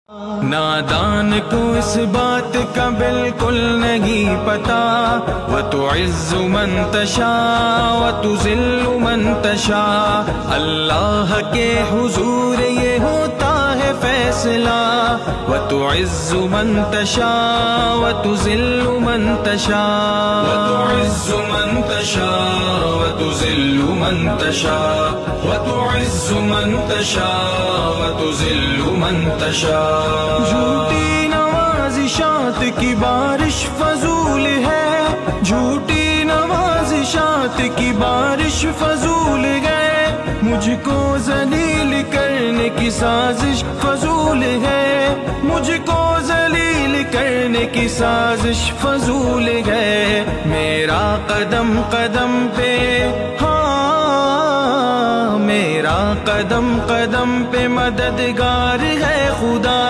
نادان کو اس بات کا بالکل نہیں پتا، وَتُعِزُّ مَن تَشَاءُ وَتُذِلُّ مَن تَشَاءُ، اللہ کے حضور یہ ہوتا ہے فیصلہ، وَتُعِزُّ مَن تَشَاءُ وَتُذِلُّ مَن تَشَاءُ، وَتُعِزُّ مَن تَشَاءُ وَتُذِلُّ مَن تَشَاءُ، وَتُعِزُّ مَن تَشَاءُ وَتُذِلُّ مَن تَشَاءُ۔ جھوٹی نوازشات کی بارش فضول ہے، جھوٹی نوازشات کی بارش فضول ہے، مجھ کو ذلیل کرنے کی سازش فضول ہے، مجھ کو ذلیل کرنے کی سازش فضول ہے، میرا قدم قدم پہ میرا قدم قدم پہ مددگار ہے خدا،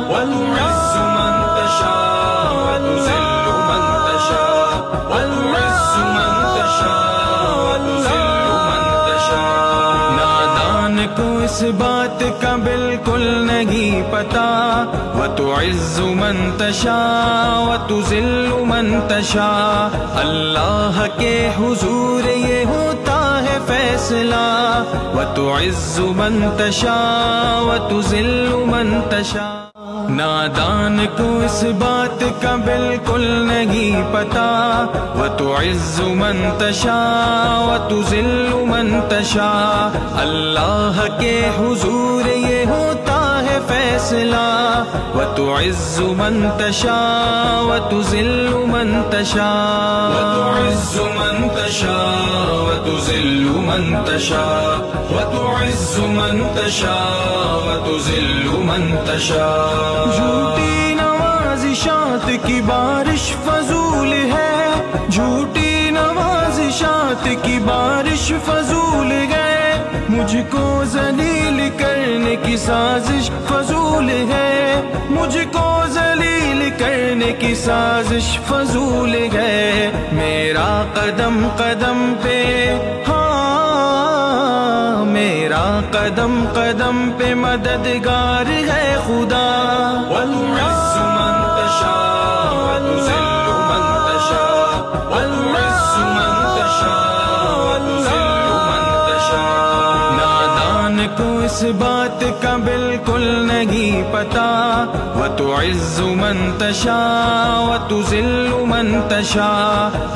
وَتُعِزُّ مَن تَشَاءُ وَتُذِلُّ مَن تَشَاءُ، وَتُعِزُّ مَن تَشَاءُ وَتُذِلُّ مَن تَشَاءُ۔ نادان کو اس بات کا بالکل نہیں پتا، وَتُعِزُّ مَن تَشَاءُ وَتُذِلُّ مَن تَشَاءُ، اللہ کے حضور یہ ہوتا ہے فیصلہ، وَتُعِزُّ مَن تَشَاءُ وَتُذِلُّ مَن تَشَاءُ۔ نادان کو اس بات کا بالکل نہیں پتا، وَتُعِزُّ مَن تَشَاءُ وَتُذِلُّ مَن تَشَاءُ، اللہ کے حضور یہ ہوتا ہے فیصلہ، وَتُعِزُّ مَن تَشَاءُ وَتُذِلُّ مَن تَشَاءُ، وَتُعِزُّ مَن تَشَاءُ وَتُذِلُّ مَن تَشَاءُ، وَتُعِزُّ مَن تَشَاءُ وَتُذِلُّ مَن تَشَاءُ۔ جھوٹی نوازشات کی بارش فضول ہے، جھوٹی نوازشات کی بارش فضول ہے، مجھ کو ذلیل کرنے کی سازش فضول ہے، مجھ کو ذلیل کرنے کی سازش فضول ہے، میرا قدم قدم پہ میرا قدم قدم پہ مددگار ہے خدا، وَتُعِزُّ مَن تَشَاءُ وَتُذِلُّ مَن تَشَاءُ، وَتُعِزُّ مَن تَشَاءُ وَتُذِلُّ مَن تَشَاءُ۔ نادان کو اس بات کا بالکل نہیں پتا، وَتُعِزُّ مَن تَشَاءُ وَتُذِلُّ مَن تَشَاءُ۔